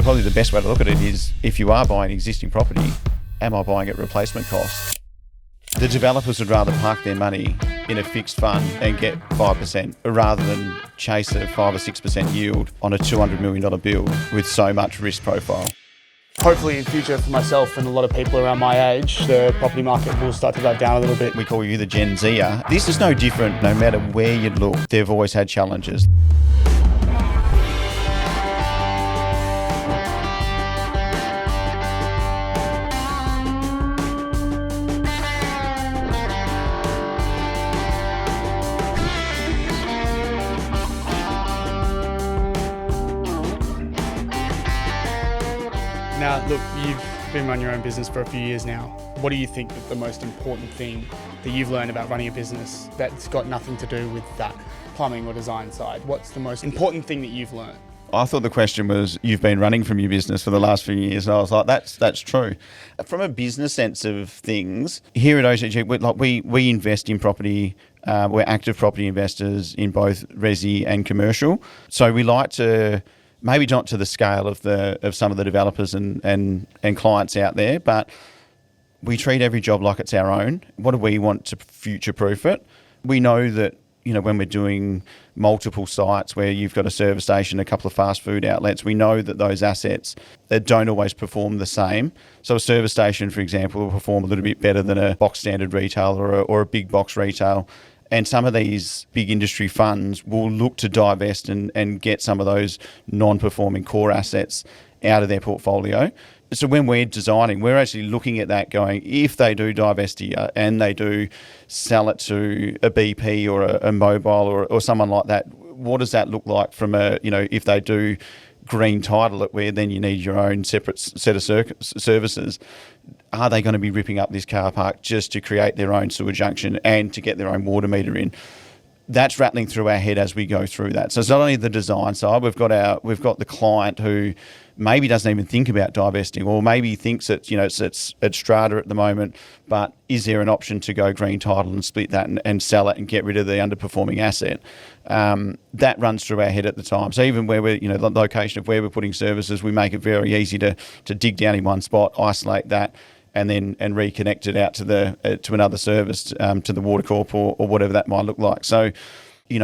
probably the best way to look at it is, if you are buying existing property, am I buying at replacement cost? The developers would rather park their money in a fixed fund and get 5% rather than chase a 5 or 6% yield on a $200 million build with so much risk profile. Hopefully in future for myself and a lot of people around my age, the property market will start to go down a little bit. We call you the Gen Zer. This is no different. No matter where you look, they've always had challenges. Now, look, you've been running your own business for a few years now. What do you think that the most important thing that you've learned about running a business that's got nothing to do with that plumbing or design side? What's the most important thing that you've learned? I thought the question was, you've been running from your business for the last few years, and I was like, that's true. From a business sense of things, here at OCG, we invest in property. We're active property investors in both resi and commercial. So we like to, maybe not to the scale of some of the developers and clients out there, but we treat every job like it's our own. What do we want to future-proof it? We know that, when we're doing multiple sites where you've got a service station, a couple of fast food outlets, we know that those assets that don't always perform the same. So a service station, for example, will perform a little bit better than a box standard retail or a big box retail. And some of these big industry funds will look to divest and get some of those non-performing core assets out of their portfolio. So when we're designing, we're actually looking at that going, if they do divest here and they do sell it to a BP or a mobile or someone like that, what does that look like from if they do green title it, where then you need your own separate set of services? Are they going to be ripping up this car park just to create their own sewer junction and to get their own water meter in? That's rattling through our head as we go through that. So it's not only the design side, we've got the client who maybe doesn't even think about divesting, or maybe thinks it's at strata at the moment, but is there an option to go green title and split that and sell it and get rid of the underperforming asset? That runs through our head at the time. So even where we're, the location of where we're putting services, we make it very easy to dig down in one spot, isolate that, and reconnect it out to another service, to the water corp or whatever that might look like. So,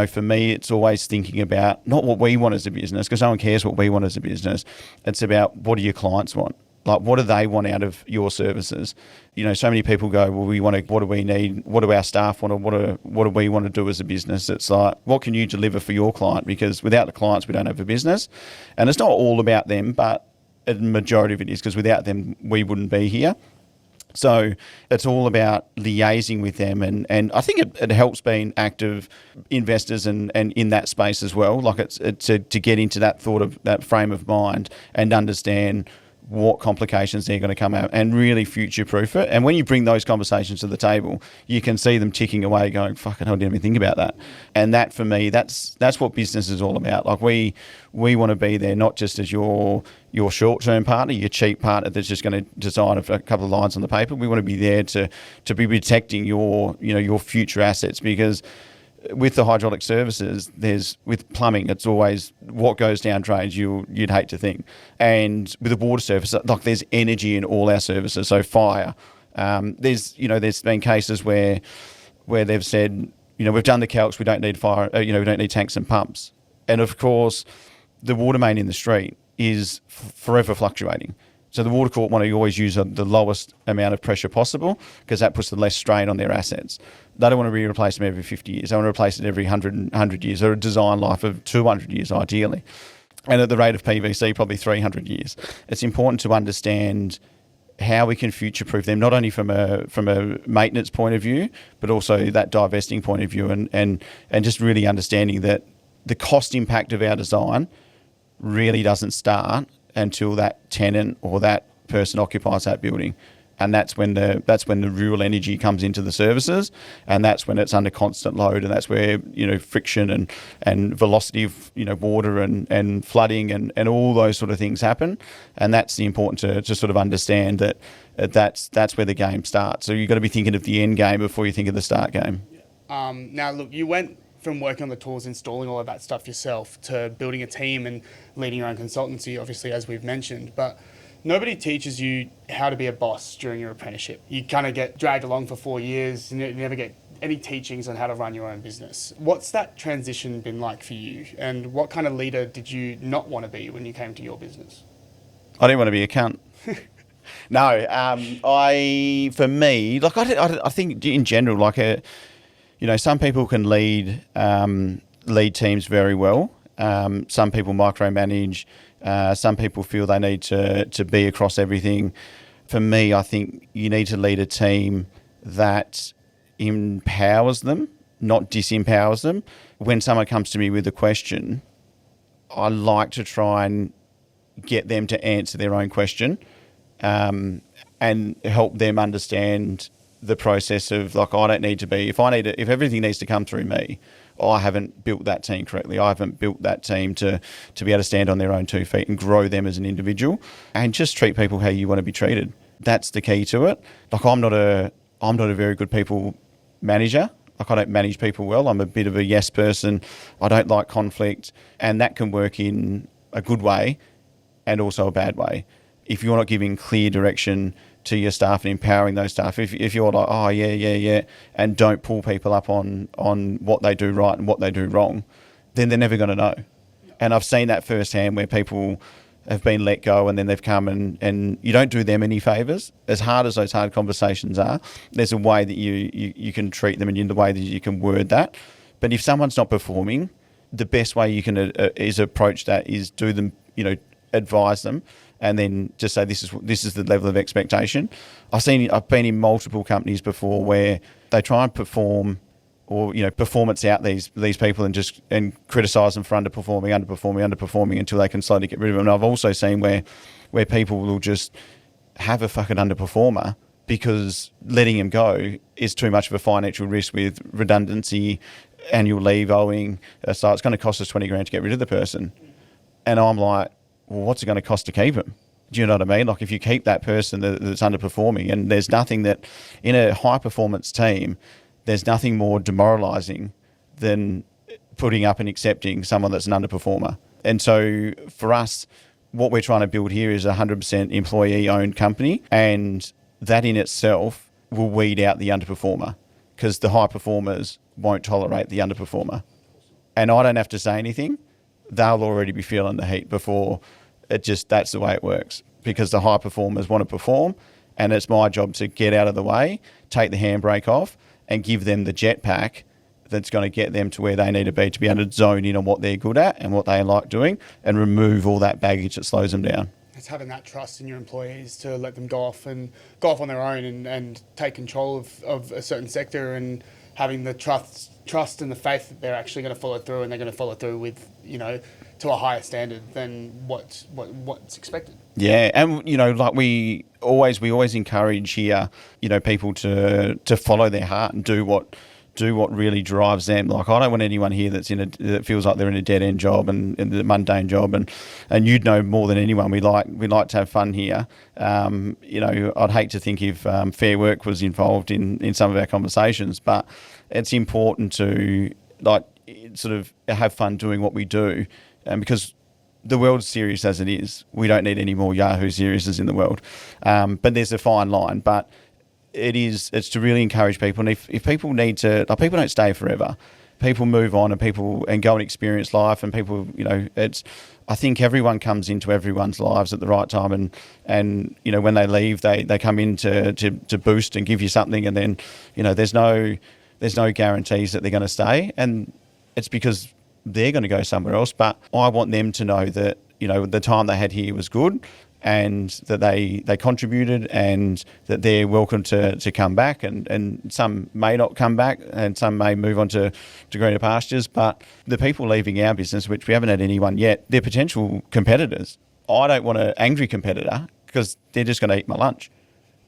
for me, it's always thinking about not what we want as a business, because no one cares what we want as a business. It's about, what do your clients want? Like, what do they want out of your services? So many people go, well, what do we need? What do our staff want? Or what do we want to do as a business? It's like, what can you deliver for your client? Because without the clients, we don't have a business. And it's not all about them, but a majority of it is, because without them, we wouldn't be here. So it's all about liaising with them, and I think it helps being active investors and in that space as well. Like it's to get into that that frame of mind and understand what complications they're going to come out and really future-proof it. And when you bring those conversations to the table, you can see them ticking away going, fucking hell, I didn't even think about that. And that, for me, that's what business is all about. Like we want to be there not just as your short-term partner, your cheap partner that's just going to design a couple of lines on the paper. We want to be there to be protecting your future assets, because with the hydraulic services, with plumbing, it's always what goes down drains you'd hate to think. And with the water service, like, there's energy in all our services. So fire, there's been cases where they've said, we've done the calcs, we don't need fire, we don't need tanks and pumps. And of course, the water main in the street is forever fluctuating. So the water corp want to always use the lowest amount of pressure possible, because that puts the less strain on their assets. They don't want to replace them every 50 years. They want to replace it every 100 years, or a design life of 200 years ideally. And at the rate of PVC, probably 300 years. It's important to understand how we can future-proof them, not only from a maintenance point of view, but also that divesting point of view, and just really understanding that the cost impact of our design really doesn't start until that tenant or that person occupies that building. And that's when the real energy comes into the services, and that's when it's under constant load, and that's where friction and velocity of water and flooding and all those sort of things happen. And that's the important to sort of understand that's where the game starts. So you've got to be thinking of the end game before you think of the start game. Now look, you went from working on the tools, installing all of that stuff yourself, to building a team and leading your own consultancy, obviously, as we've mentioned. But nobody teaches you how to be a boss during your apprenticeship. You kind of get dragged along for 4 years, and you never get any teachings on how to run your own business. What's that transition been like for you? And what kind of leader did you not want to be when you came to your business? I didn't want to be a cunt. No, for me, like I think in general, like some people can lead teams very well. Some people micromanage. Some people feel they need to be across everything. For me, I think you need to lead a team that empowers them, not disempowers them. When someone comes to me with a question, I like to try and get them to answer their own question, and help them understand the process of, like, I don't need to be, if everything needs to come through me, I haven't built that team correctly. I haven't built that team to be able to stand on their own 2 feet and grow them as an individual, and just treat people how you want to be treated. That's the key to it. Like, I'm not a very good people manager. Like, I don't manage people well. I'm a bit of a yes person. I don't like conflict, and that can work in a good way and also a bad way. If you're not giving clear direction to your staff and empowering those staff, if you're like, oh, yeah, and don't pull people up on what they do right and what they do wrong, then they're never going to know. And I've seen that firsthand where people have been let go and then they've come and you don't do them any favours. As hard as those hard conversations are, there's a way that you can treat them and in the way that you can word that. But if someone's not performing, the best way you can is approach that is do them, advise them, and then just say this is the level of expectation. I've been in multiple companies before where they try and perform or performance out these people and criticise them for underperforming until they can slowly get rid of them. And I've also seen where people will just have a fucking underperformer because letting him go is too much of a financial risk with redundancy, annual leave owing. So it's going to cost us 20 grand to get rid of the person. And I'm like, well, what's it going to cost to keep him? Do you know what I mean? Like, if you keep that person that's underperforming, and there's nothing that, in a high-performance team, there's nothing more demoralising than putting up and accepting someone that's an underperformer. And so for us, what we're trying to build here is a 100% employee-owned company, and that in itself will weed out the underperformer because the high performers won't tolerate the underperformer. And I don't have to say anything. They'll already be feeling the heat before that's the way it works, because the high performers want to perform, and it's my job to get out of the way, take the handbrake off, and give them the jetpack that's going to get them to where they need to be able to zone in on what they're good at and what they like doing, and remove all that baggage that slows them down. It's having that trust in your employees to let them go off on their own and take control of a certain sector, and having the trust and the faith that they're actually going to follow through, and they're going to follow through with, to a higher standard than what's expected. Yeah, and like we always encourage here, people to follow their heart and do what really drives them. Like, I don't want anyone here that feels like they're in a dead end job and a mundane job, and you'd know more than anyone. We like to have fun here. I'd hate to think if Fair Work was involved in some of our conversations, but it's important to sort of have fun doing what we do, because the world's serious as it is. We don't need any more Yahoo seriouses in the world. But there's a fine line. But it's to really encourage people. And if people need to, people don't stay forever. People move on and go and experience life. And people, I think everyone comes into everyone's lives at the right time. And when they leave, they come in to boost and give you something. And then, there's no guarantees that they're going to stay. And it's because they're going to go somewhere else. But I want them to know that, the time they had here was good, and that they contributed, and that they're welcome to come back. And some may not come back, and some may move on to greener pastures. But the people leaving our business, which we haven't had anyone yet, they're potential competitors. I don't want an angry competitor, because they're just going to eat my lunch.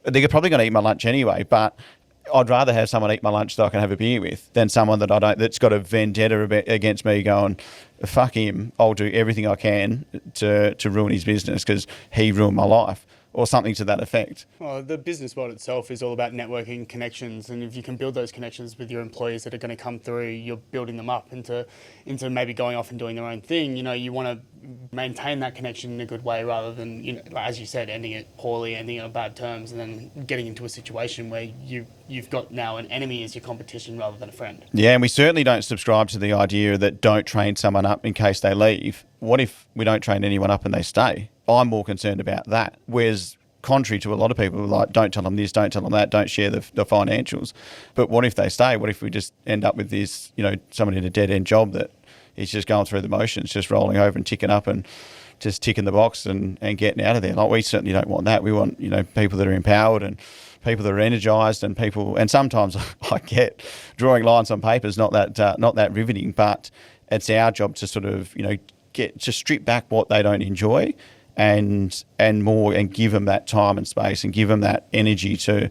They're probably going to eat my lunch anyway, but I'd rather have someone eat my lunch that I can have a beer with than someone that's got a vendetta against me going, fuck him, I'll do everything I can to ruin his business because he ruined my life. or something to that effect. Well, the business world itself is all about networking connections, and if you can build those connections with your employees that are going to come through, you're building them up into maybe going off and doing their own thing. You want to maintain that connection in a good way rather than, like, as you said, ending it poorly, ending it on bad terms, and then getting into a situation where you've got now an enemy as your competition rather than a friend. Yeah, and we certainly don't subscribe to the idea that don't train someone up in case they leave. What if we don't train anyone up and they stay? I'm more concerned about that. Whereas contrary to a lot of people who are like, don't tell them this, don't tell them that, don't share the financials. But what if they stay? What if we just end up with this, someone in a dead-end job that is just going through the motions, just rolling over and ticking up and just ticking the box and getting out of there? Like, we certainly don't want that. We want, people that are empowered and people that are energised, and people, and sometimes I get drawing lines on paper is not that riveting, but it's our job to sort of, get to strip back what they don't enjoy and more, and give them that time and space and give them that energy to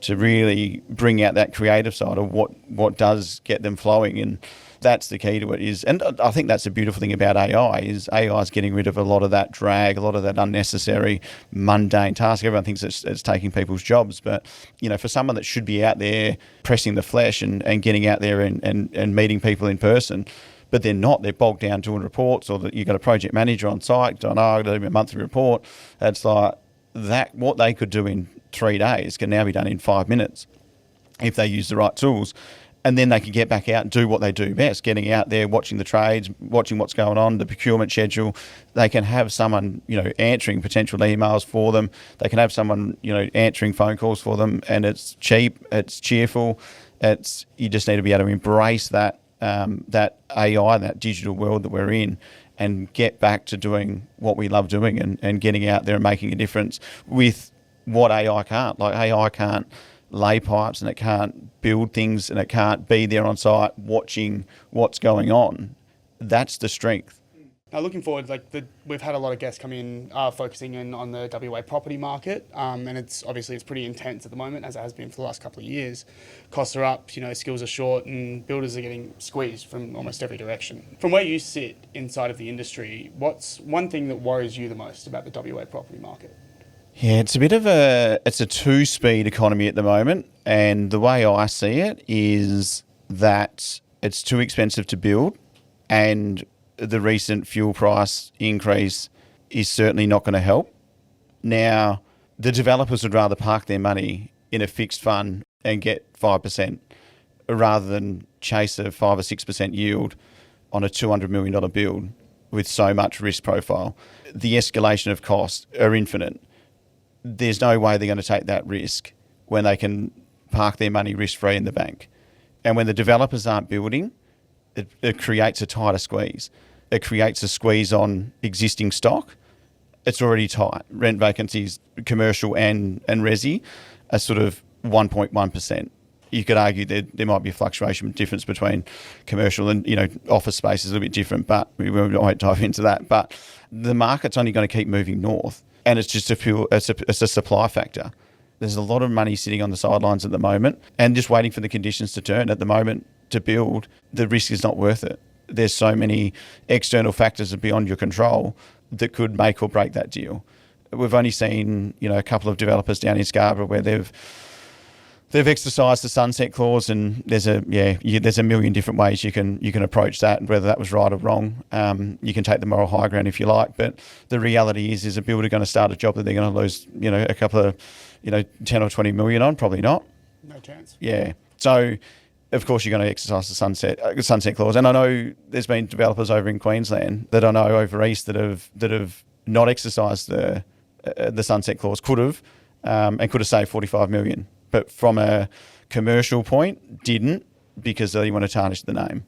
really bring out that creative side of what does get them flowing. And that's the key to it is, and I think that's the beautiful thing about AI is getting rid of a lot of that drag, a lot of that unnecessary mundane task. Everyone thinks it's taking people's jobs, but for someone that should be out there pressing the flesh and getting out there and meeting people in person, but they're not. They're bogged down doing reports, or that you've got a project manager on site going, I've got to do a monthly report. It's like that. What they could do in 3 days can now be done in 5 minutes if they use the right tools. And then they can get back out and do what they do best, getting out there, watching the trades, watching what's going on, the procurement schedule. They can have someone, answering potential emails for them. They can have someone, answering phone calls for them, and it's cheap, it's cheerful. You just need to be able to embrace that AI, that digital world that we're in, and get back to doing what we love doing and getting out there and making a difference with what AI can't. Like, AI can't lay pipes, and it can't build things, and it can't be there on site watching what's going on. That's the strength. Now, looking forward, we've had a lot of guests come in focusing in on the WA property market, and it's pretty intense at the moment, as it has been for the last couple of years. Costs are up, skills are short, and builders are getting squeezed from almost every direction. From where you sit inside of the industry, what's one thing that worries you the most about the WA property market? Yeah, it's a two-speed economy at the moment, and the way I see it is that it's too expensive to build, and the recent fuel price increase is certainly not going to help. Now, the developers would rather park their money in a fixed fund and get 5% rather than chase a 5 or 6% yield on a $200 million build with so much risk profile. The escalation of costs are infinite. There's no way they're going to take that risk when they can park their money risk-free in the bank. And when the developers aren't building, it creates a tighter squeeze. It creates a squeeze on existing stock. It's already tight. Rent vacancies, commercial and resi, are sort of 1.1%. You could argue there might be a fluctuation difference between commercial and office space is a little bit different, but we won't dive into that. But the market's only going to keep moving north. And it's just it's a supply factor. There's a lot of money sitting on the sidelines at the moment and just waiting for the conditions to turn. At the moment, to build, the risk is not worth it. There's so many external factors beyond your control that could make or break that deal. We've only seen, a couple of developers down in Scarborough where they've exercised the sunset clause, and there's a million different ways you can approach that, and whether that was right or wrong. You can take the moral high ground if you like, but the reality is a builder going to start a job that they're going to lose, a couple of, 10 or 20 million on? Probably not. No chance. Yeah. So, of course, you're going to exercise the sunset clause, and I know there's been developers over in Queensland that I know over east that have not exercised the sunset clause. Could have saved 45 million. But from a commercial point, didn't, because they want to tarnish the name.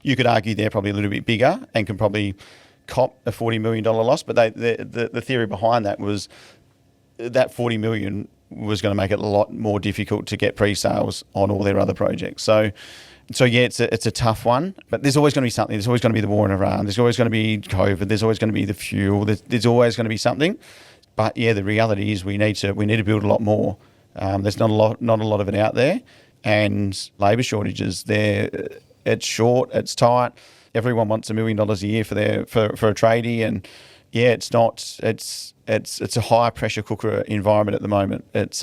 You could argue they're probably a little bit bigger and can probably cop a $40 million loss, but the theory behind that was that $40 million was going to make it a lot more difficult to get pre-sales on all their other projects. So yeah, it's a tough one, but there's always going to be something. There's always going to be the war in Iran. There's always going to be COVID. There's always going to be the fuel. There's always going to be something. But yeah, the reality is we need to build a lot more. There's not a lot of it out there, and labour shortages. It's short, it's tight. Everyone wants $1 million a year for a tradie, and Yeah, it's not. It's a high pressure cooker environment at the moment. It's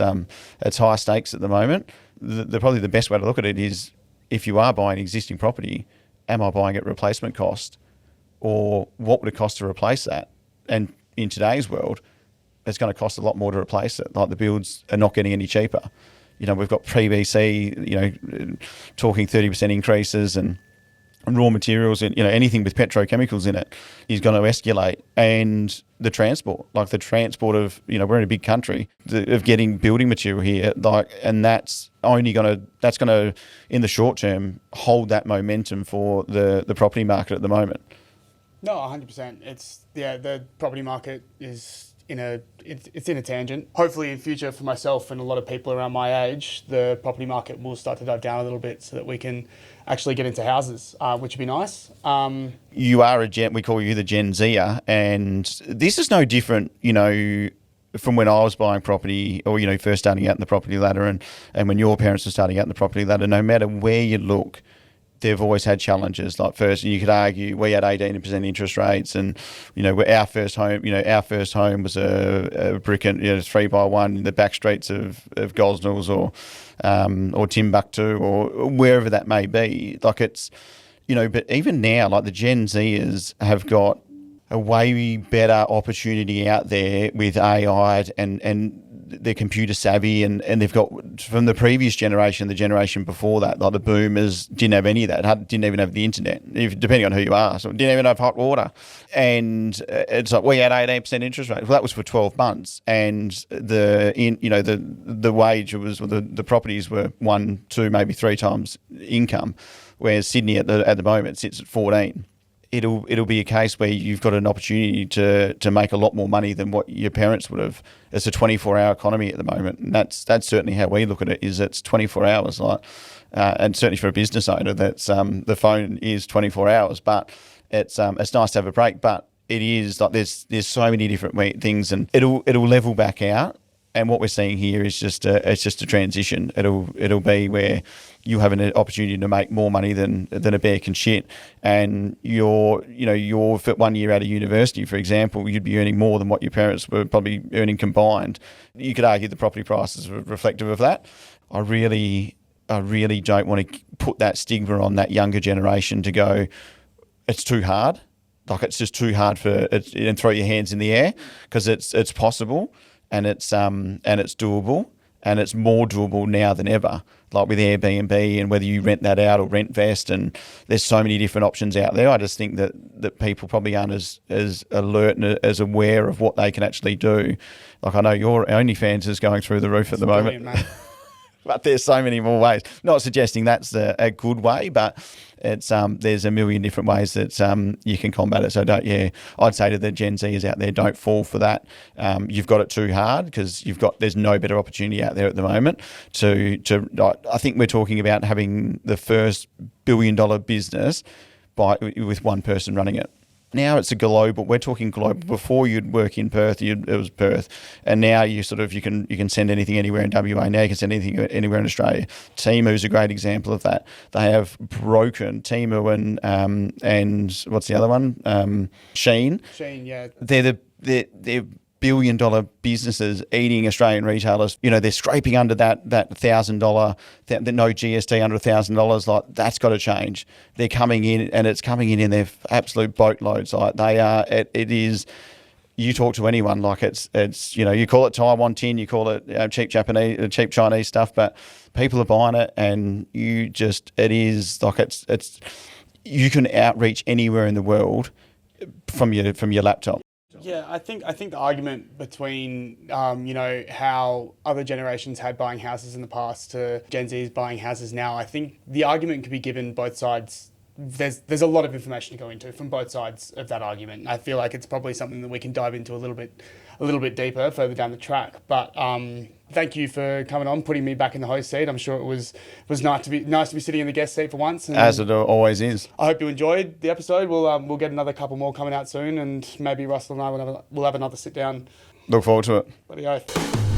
high stakes at the moment. Probably the best way to look at it is, if you are buying existing property, am I buying at replacement cost, or what would it cost to replace that? And in today's world, it's going to cost a lot more to replace it. Like, the builds are not getting any cheaper. We've got PVC, talking 30% increases, and raw materials, and anything with petrochemicals in it is going to escalate. And the transport of, we're in a big country, of getting building material here, and that's going to in the short term hold that momentum for the property market at the moment. No, 100%. The property market is in a tangent. Hopefully in future, for myself and a lot of people around my age, the property market will start to dive down a little bit so that we can actually get into houses, which would be nice. You are we call you the Gen Zer, and this is no different, from when I was buying property, or, first starting out in the property ladder, and when your parents were starting out in the property ladder. No matter where you look, they've always had challenges. Like, first, you could argue we had 18% interest rates, and our first home was a brick and 3x1 in the back streets of Gosnells or Timbuktu or wherever that may be. Like, it's but even now, like, the Gen Zers have got a way better opportunity out there with AI and they're computer savvy, and they've got, from the previous generation, the generation before that, like the boomers, didn't have any of that, didn't even have the internet, depending on who you are, so didn't even have hot water. And it's like, we had 18% interest rate. Well, that was for 12 months, and the wage was, the properties were 1, 2, maybe 3 times income, whereas Sydney at the moment sits at 14. It'll be a case where you've got an opportunity to make a lot more money than what your parents would have. It's a 24-hour economy at the moment, and that's certainly how we look at it. Is it's 24 hours, and certainly for a business owner, that's the phone is 24 hours. But it's nice to have a break. But it is like there's so many different things, and it'll level back out. And what we're seeing here is just a transition. It'll be where you have an opportunity to make more money than a bear can shit. And you're 1 year out of university, for example, you'd be earning more than what your parents were probably earning combined. You could argue the property prices are reflective of that. I really don't want to put that stigma on that younger generation to go, it's too hard. Like, it's just too hard and throw your hands in the air, because it's possible. And it's doable, and it's more doable now than ever. Like with Airbnb, and whether you rent that out or Rentvest, and there's so many different options out there. I just think that people probably aren't as alert and as aware of what they can actually do. Like, I know your OnlyFans is going through the roof at the moment. Mate. But there's so many more ways. Not suggesting that's a good way, but it's there's a million different ways that you can combat it. So I'd say to the Gen Zers out there, don't fall for that. You've got it too hard, because there's no better opportunity out there at the moment. I think we're talking about having the first $1 billion business with one person running it. Now it's we're talking global. Before you'd work in Perth, it was Perth. And now you can send anything anywhere in WA. Now you can send anything anywhere in Australia. Temu's a great example of that. They have broken Temu and what's the other one? Shein. Shein, yeah. They're billion-dollar businesses eating Australian retailers. They're scraping under that $1,000, that no GST under $1,000. Like, that's got to change. They're coming in, and it's coming in their absolute boatloads. Like, they are. It is. You talk to anyone, like it's you call it Taiwan tin, you call it cheap Japanese, cheap Chinese stuff, but people are buying it, and it is like it's. You can outreach anywhere in the world from your laptop. Yeah, I think the argument between how other generations had buying houses in the past to Gen Z's buying houses now, I think the argument could be given both sides. There's a lot of information to go into from both sides of that argument. I feel like it's probably something that we can dive into a little bit deeper further down the track. But thank you for coming on, putting me back in the host seat. I'm sure it was nice to be sitting in the guest seat for once. And as it always is. I hope you enjoyed the episode. We'll get another couple more coming out soon, and maybe Russell and I will have another sit down. Look forward to it. Bloody oath.